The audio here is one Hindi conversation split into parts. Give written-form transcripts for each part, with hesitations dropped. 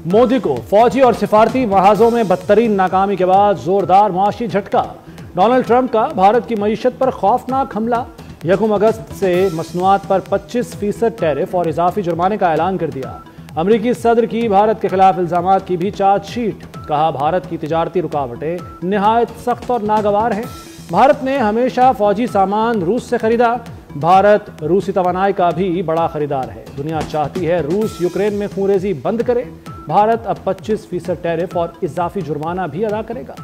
मोदी को फौजी और सिफारती महाजों में बदतरीन नाकामी के बाद जोरदार मुआशी झटका। डोनाल्ड ट्रंप का भारत की मईशत पर खौफनाक हमला। 1 अगस्त से मसनूआत पर 25% टैरिफ और इजाफी जुर्माने का ऐलान कर दिया। अमरीकी सदर की भारत के खिलाफ इल्जामात की भी चार्जशीट। कहा, भारत की तिजारती रुकावटें निहायत सख्त और नागवार हैं। भारत ने हमेशा फौजी सामान रूस से खरीदा। भारत रूसी तवानाई का भी बड़ा खरीदार है। दुनिया चाहती है रूस यूक्रेन में खूंरेजी बंद करे। भारत अब 25% टैरिफ और इजाफी जुर्माना भी अदा करेगा।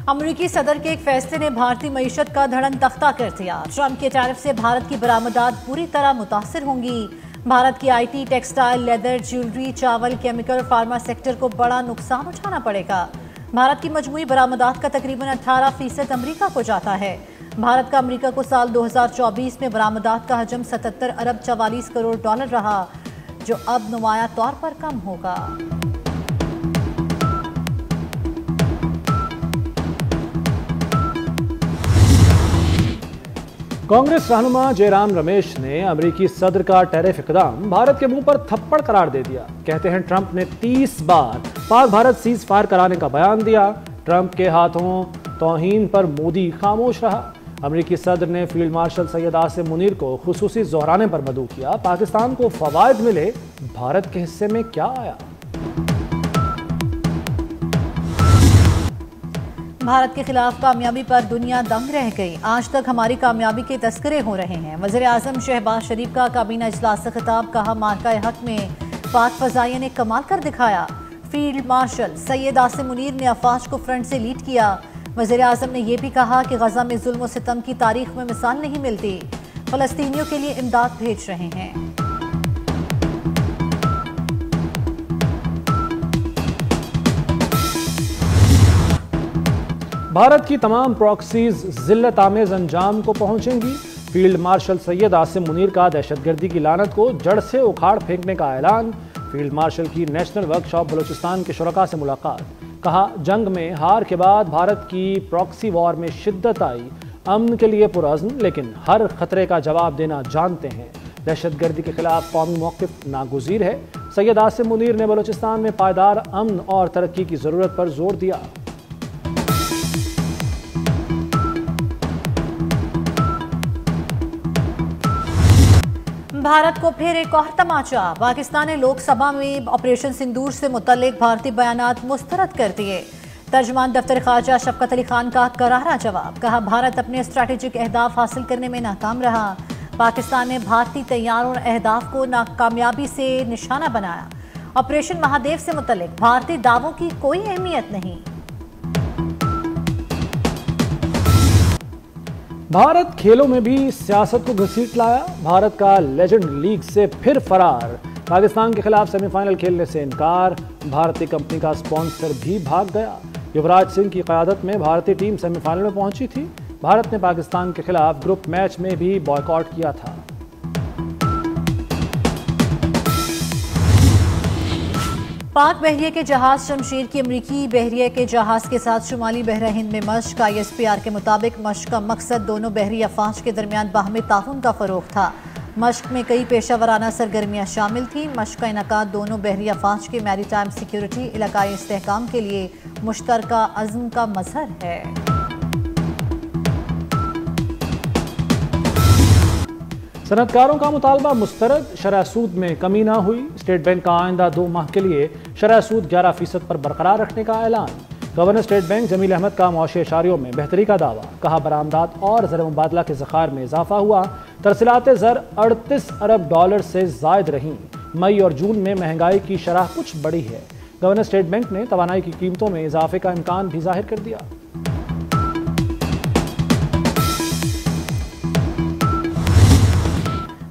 अमरीकी सदर के एक फैसले ने भारतीय मईशत का धड़न तख्ता कर दिया। ट्रंप के टैरिफ से भारत की बरामदात पूरी तरह मुतासिर होंगी। भारत की आईटी, टेक्सटाइल, लेदर, ज्वेलरी, चावल, केमिकल, फार्मा सेक्टर को बड़ा नुकसान उठाना पड़ेगा। भारत की मजमूई बरामदात का तकरीबन 18% अमरीका को जाता है। भारत का अमरीका को साल 2024 में बरामदात का हजम 77 अरब 44 करोड़ डॉलर रहा, जो अब नुमाया तौर पर कम होगा। कांग्रेस रहनुमा जयराम रमेश ने अमरीकी सदर का टैरिफ इकदाम भारत के मुंह पर थप्पड़ करार दे दिया। कहते हैं, ट्रंप ने 30 बार पाक भारत सीज फायर कराने का बयान दिया। ट्रंप के हाथों तौहीन पर मोदी खामोश रहा। अमरीकी सदर ने फील्ड मार्शल सैयद आसिम मुनीर को खुसूसी जोहराने पर मदऊ किया। पाकिस्तान को फवायद मिले, भारत के हिस्से में क्या आया? भारत के खिलाफ कामयाबी पर दुनिया दंग रह गई। आज तक हमारी कामयाबी के तस्करे हो रहे हैं। वज़ीर आज़म शहबाज शरीफ का काबीना इजलास से खिताब। कहा, मार्का हक में पाक फजाइया ने कमाल कर दिखाया। फील्ड मार्शल सैयद आसिम मुनीर ने अफवाज को फ्रंट से लीड किया। वज़ीर आज़म ने यह भी कहा कि गजा में जुल्म और सितम की तारीख में मिसाल नहीं मिलती। फलस्तीनियों के लिए इमदाद भेज रहे हैं। भारत की तमाम प्रॉक्सीज जिल्लत आमेज अंजाम को पहुंचेंगी। फील्ड मार्शल सैयद आसिम मुनीर का दहशतगर्दी की लानत को जड़ से उखाड़ फेंकने का ऐलान। फील्ड मार्शल की नेशनल वर्कशॉप बलूचिस्तान के शुरका से मुलाकात। कहा, जंग में हार के बाद भारत की प्रॉक्सी वॉर में शिद्दत आई। अमन के लिए पुरअज़्म, लेकिन हर खतरे का जवाब देना जानते हैं। दहशतगर्दी के खिलाफ कौमी मौक़िफ़ नागुज़ीर है। सैयद आसिम मुनीर ने बलूचिस्तान में पायदार अमन और तरक्की की ज़रूरत पर जोर दिया। भारत को फिर एक और तमाचा। पाकिस्तान ने लोकसभा में ऑपरेशन सिंदूर से मुतल्लिक भारतीय बयानात मुस्तरद कर दिए। तर्जमान दफ्तर ख़ारजा शफकत अली खान का करारा जवाब। कहा, भारत अपने स्ट्रैटेजिक अहदाफ हासिल करने में नाकाम रहा। पाकिस्तान ने भारतीय तैयारों और अहदाफ को नाकामयाबी से निशाना बनाया। ऑपरेशन महादेव से मुतल्लिक भारतीय दावों की कोई अहमियत नहीं। भारत खेलों में भी सियासत को घसीट लाया। भारत का लेजेंड लीग से फिर फरार। पाकिस्तान के खिलाफ सेमीफाइनल खेलने से इनकार। भारतीय कंपनी का स्पॉन्सर भी भाग गया। युवराज सिंह की क़यादत में भारतीय टीम सेमीफाइनल में पहुंची थी। भारत ने पाकिस्तान के खिलाफ ग्रुप मैच में भी बॉयकॉट किया था। पाक बहरिया के जहाज शमशीर की अमरीकी बहरिया के जहाज के साथ शुमाली बहरा हिंद में मश्क। ISPR के मुताबिक मश्क का मकसद दोनों बहरी अफवाज के दरमियान बाहमी ताउन का फरोग था। मश्क में कई पेशा वराना सरगर्मियाँ शामिल थी। मश्क का इनकाद दोनों बहरी अफवाज के मैरीटाइम सिक्योरिटी, इलाकाई इस्तेहकाम के लिए मुश्तरका अज़्म का मज़हर है। सनतकारों का मुतालबा मुस्तरद। शरह सूद में कमी ना हुई। स्टेट बैंक का आइंदा 2 माह के लिए शरह सूद 11% पर बरकरार रखने का ऐलान। Governor state bank Jameel Ahmed का मुआशी इशारियों में बेहतरी का दावा। कहा, बरामदात और ज़र मुबादला के ज़खायर में इजाफा हुआ। तरसीलात ज़र 38 अरब डॉलर से ज़ायद रहीं। मई और जून में महंगाई की शरह कुछ बढ़ी है। गवर्नर स्टेट बैंक ने तवानाई की कीमतों में इजाफे का इम्कान भी जाहिर कर दिया।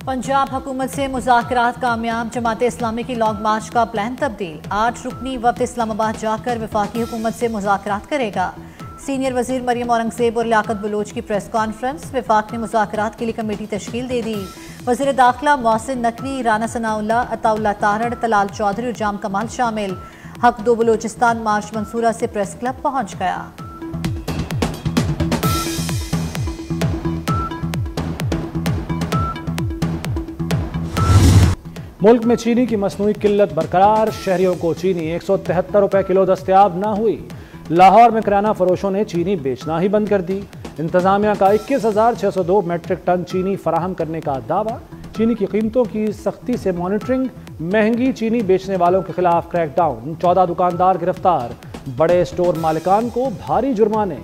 पंजाब हुकूमत से मुज़ाकरात कामयाब। जमात इस्लामी की लॉन्ग मार्च का प्लान तब्दील। 8 रुकनी वक्त इस्लामाबाद जाकर वफाकी हुकूमत से मुज़ाकरात करेगा। सीनियर वजीर मरियम औरंगजेब और लियाकत बलोच की प्रेस कॉन्फ्रेंस। वफाक ने मुज़ाकरात के लिए कमेटी तश्कील दे दी। वज़ीर दाखिला मोहसिन नकवी, राना सनाउल्लाह, अताउल्लाह तारड़, तलाल चौधरी और जाम कमाल शामिल। हक दो बलोचिस्तान मार्च मंसूरा से प्रेस क्लब पहुंच गया। मुल्क में चीनी की मसनूई किल्लत बरकरार, शहरियों को चीनी 173 रुपए किलो दस्तयाब न हुई। लाहौर में किराना फरोशों ने चीनी बेचना ही बंद कर दी। इंतजामिया का 21,602 मेट्रिक टन चीनी फराहम करने का दावा। चीनी की कीमतों की सख्ती से मॉनिटरिंग, महंगी चीनी बेचने वालों के खिलाफ क्रैकडाउन, 14 दुकानदार गिरफ्तार, बड़े स्टोर मालिकान को भारी जुर्माने।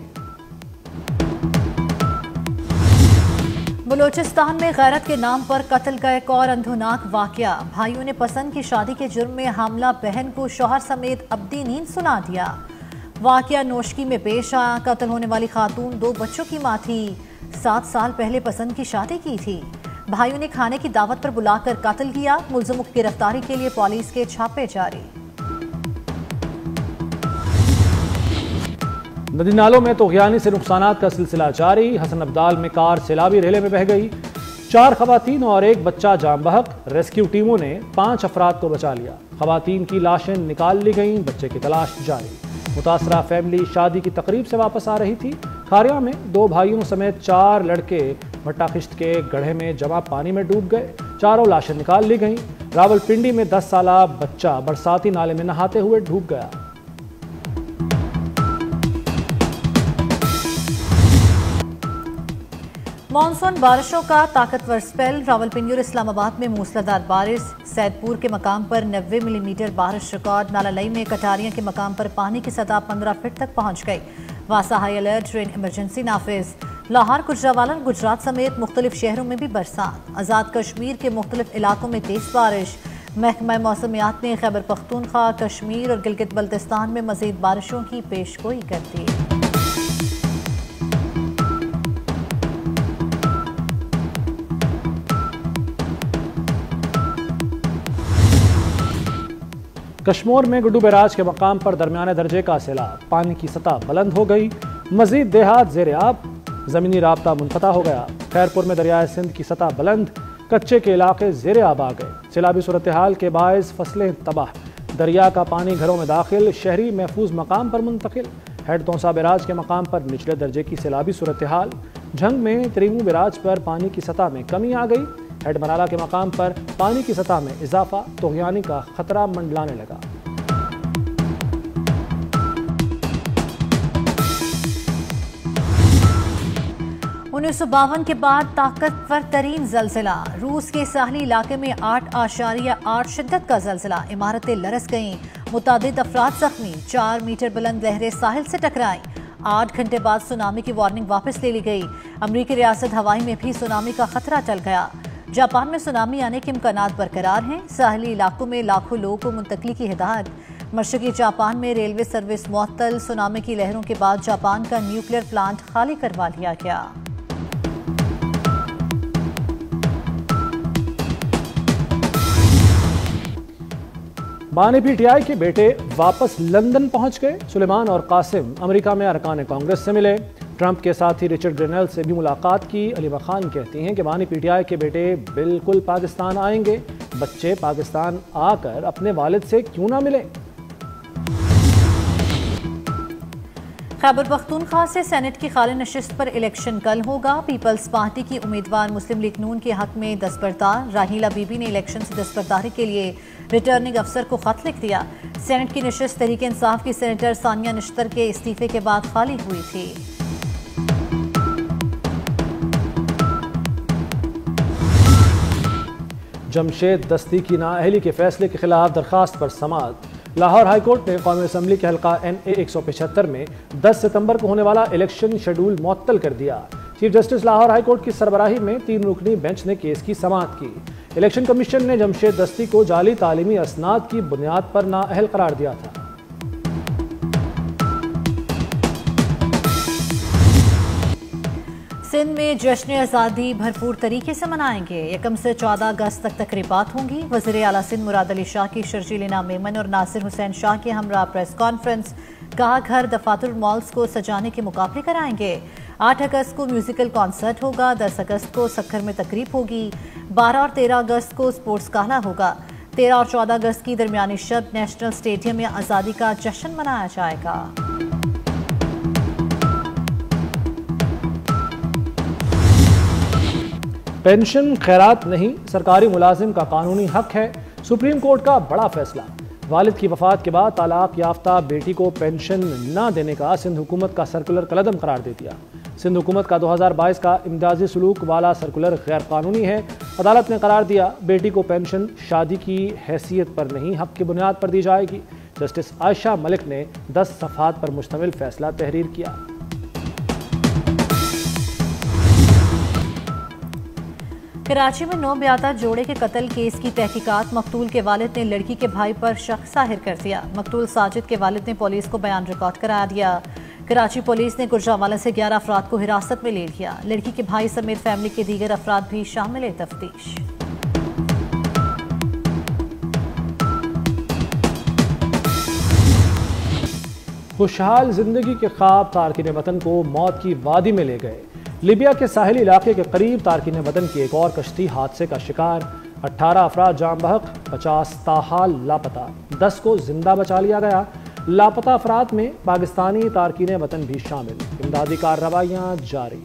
बलूचिस्तान में गैरत के नाम पर कत्ल का एक और अंधोनाक वाकया। भाइयों ने पसंद की शादी के जुर्म में हामला बहन को शौहर समेत अब्दी नींद सुना दिया। वाकया नोशकी में पेश आया। कत्ल होने वाली खातून 2 बच्चों की मां थी। 7 साल पहले पसंद की शादी की थी। भाइयों ने खाने की दावत पर बुलाकर कत्ल किया। मुलजिमों की गिरफ्तारी के लिए पुलिस के छापे जारी। नदी नालों में तोग़यानी से नुकसानात का सिलसिला जारी। हसन अब्दाल में कार सैलाबी रेले में बह गई। 4 खवातीन और 1 बच्चा जाम बहक। रेस्क्यू टीमों ने 5 अफराद को बचा लिया। खवातीन की लाशें निकाल ली गईं, बच्चे की तलाश जारी। मुतासरा फैमिली शादी की तकरीब से वापस आ रही थी। खारिया में 2 भाइयों समेत 4 लड़के भट्टा खिश्त के गड्ढे में जमा पानी में डूब गए। चारों लाशें निकाल ली गईं। रावलपिंडी में 10 साला बच्चा बरसाती नाले में नहाते हुए डूब गया। मानसून बारिशों का ताकतवर स्पेल। रावलपिंडी और इस्लामाबाद में मूसलाधार बारिश। सैदपुर के मकाम पर 90 मिलीमीटर बारिश रिकॉर्ड। नालालई में कटारियां के मकाम पर पानी की सतह 15 फीट तक पहुंच गई। वासा हाई अलर्ट, ट्रेन इमरजेंसी नाफिज। लाहौर, गुजरावाला, गुजरात समेत मुख्तलिफ शहरों में भी बरसात। आज़ाद कश्मीर के मुख्तलिफ इलाकों में तेज बारिश। महकमा मौसमियात ने खैबर पख्तूनख्वा, कश्मीर और गिलगित बल्तिस्तान में मजीद बारिशों की पेशगोई कर दी। कश्मीर में गुड्डू बैराज के मकाम पर दरमियाने दर्जे का सैलाब। पानी की सतह बुलंद हो गई। मजीद देहात ज़ेरे आब। ज़मीनी राब्ता मुनक़ता हो गया। खैरपुर में दरियाए सिंध की सतह बुलंद। कच्चे के इलाके ज़ेरे आब आ गए। सैलाबी सूरत हाल के बायस फसलें तबाह। दरिया का पानी घरों में दाखिल। शहरी महफूज मकाम पर मुंतकिल। हेड तोसा बैराज के मकाम पर निचले दर्जे की सैलाबी सूरत हाल। झंग में त्रिमू बैराज पर पानी की सतह में कमी आ गई। हेड मनाला के मकाम पर पानी की सतह में इजाफा। तोग़यानी का खतरा मंडलाने लगा। 1952 के बाद ताकतवर तरीन जलजिला। रूस के साहली इलाके में 8.8 शिद्दत का जलजिला। इमारतें लरस गईं। मुतादिद अफराद जख्मी। 4 मीटर बुलंद लहरें साहिल से टकराई। 8 घंटे बाद सुनामी की वार्निंग वापस ले ली गई। अमरीकी रियासत हवाई में भी सुनामी का खतरा टल गया। जापान में सुनामी आने के इम्कानात बरकरार हैं। साहली इलाकों में लाखों लोगों को मुंतकली की हिदायत। मशरकी जापान में रेलवे सर्विस मुअत्तल। सुनामी की लहरों के बाद जापान का न्यूक्लियर प्लांट खाली करवा लिया गया। बानी पीटीआई के बेटे वापस लंदन पहुंच गए। सुलेमान और कासिम अमेरिका में अरकान कांग्रेस से मिले। ट्रंप के साथी रिचर्ड ग्रेनेल से भी मुलाकात की। अलीमा खान कहती हैं कि बानी पीटीआई के बेटे बिल्कुल पाकिस्तान आएंगे। बच्चे पाकिस्तान आकर अपने वालिद से क्यों ना मिले। खैबर पख्तूनख्वा से सेनेट की खाली नशिस्त पर इलेक्शन कल होगा। पीपल्स पार्टी की उम्मीदवार मुस्लिम लीग नून के हक में दस्तबरदार। राहीला बीबी ने इलेक्शन से दस्तबरदारी के लिए रिटर्निंग अफसर को खत लिख दिया। सेनेट की नशिस्त तहरीक इंसाफ की सेनेटर सानिया निश्तर के इस्तीफे के बाद खाली हुई थी। जमशेद दस्ती की नाअहली के फैसले के खिलाफ दरखास्त पर समाअत। लाहौर हाईकोर्ट ने कौमी असम्बली के हल्का NA 175 में 10 सितंबर को होने वाला इलेक्शन शेड्यूल मुअत्तल कर दिया। चीफ जस्टिस लाहौर हाईकोर्ट की सरबराही में 3 रुकनी बेंच ने केस की समाअत की। इलेक्शन कमीशन ने जमशेद दस्ती को जाली तालीमी असनाद की बुनियाद पर नाअहल करार दिया था। सिंध में जश्न आज़ादी भरपूर तरीके से मनाएंगे। 1 से 14 अगस्त तक तकरीबात होंगी। वज़ीर आला सिंध मुराद अली शाह की शर्जीलिना मेमन और नासिर हुसैन शाह के हमरा प्रेस कॉन्फ्रेंस। कहा घर दफातर मॉल्स को सजाने के मुकाबले कराएंगे। 8 अगस्त को म्यूजिकल कॉन्सर्ट होगा। 10 अगस्त को सक्खर में तकरीब होगी। 12 और 13 अगस्त को स्पोर्ट्स गाला होगा। 13 और 14 अगस्त की दरमियानी शब नेशनल स्टेडियम में आज़ादी का जश्न मनाया जाएगा। पेंशन खैरात नहीं, सरकारी मुलाजिम का कानूनी हक है। सुप्रीम कोर्ट का बड़ा फैसला। वालिद की वफात के बाद तलाक याफ्ता बेटी को पेंशन न देने का सिंध हुकूमत का सर्कुलर कलअदम करार दे दिया। सिंध हुकूमत का 2022 का इमदाजी सलूक वाला सर्कुलर गैर कानूनी है। अदालत ने करार दिया, बेटी को पेंशन शादी की हैसियत पर नहीं, हक की बुनियाद पर दी जाएगी। जस्टिस आयशा मलिक ने 10 सफ़हात पर मुश्तमिल फैसला तहरीर किया। कराची में 9 ब्याता जोड़े के कत्ल केस की तहकीकात। मकतूल के वालिद ने लड़की के भाई पर शक जाहिर कर दिया। मकतूल साजिद के वालिद ने पुलिस को बयान रिकॉर्ड करा दिया। कराची पुलिस ने गुजरांवाला से 11 अफराद को हिरासत में ले लिया। लड़की के भाई समेत फैमिली के दीगर अफराद भी शामिल है तफ्तीश। खुशहाल जिंदगी के ख्वाब तारकीन वतन को मौत की वादी में ले गए। लीबिया के साहिली इलाके के करीब तारकीन वतन की एक और कश्ती हादसे का शिकार। 18 अफराद जाम बहक, 50 ताहाल लापता, 10 को जिंदा बचा लिया गया। लापता अफराद में पाकिस्तानी तारकीन वतन भी शामिल। इमदादी कार्रवाइयाँ जारी।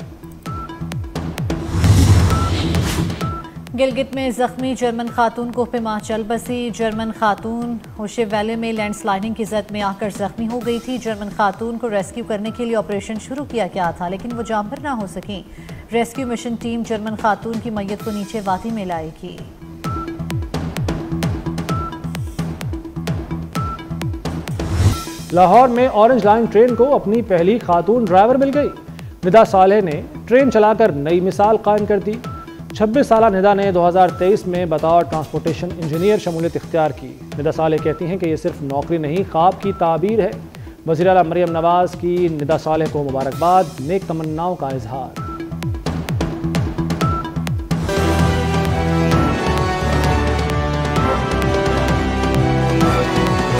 गिलगित में जख्मी जर्मन खातून को हिमाचल बसी। जर्मन खातून होशे वैली में लैंडस्लाइडिंग की जद में आकर जख्मी हो गई थी। जर्मन खातून को रेस्क्यू करने के लिए ऑपरेशन शुरू किया गया था, लेकिन वो जामभर ना हो सकी। रेस्क्यू मिशन टीम जर्मन खातून की मैयत को नीचे वादी में लाएगी। लाहौर में ऑरेंज लाइन ट्रेन को अपनी पहली खातून ड्राइवर मिल गई। निदा सालेह ने ट्रेन चलाकर नई मिसाल कायम कर दी। 26 साला निदा ने 2023 में बतौर ट्रांसपोर्टेशन इंजीनियर शमूलियत इख्तियार की। निदा सालेह कहती हैं कि ये सिर्फ नौकरी नहीं, ख्वाब की ताबीर है। वज़ीर आला मरियम नवाज की निदा सालेह को मुबारकबाद, नेक तमन्नाओं का इजहार।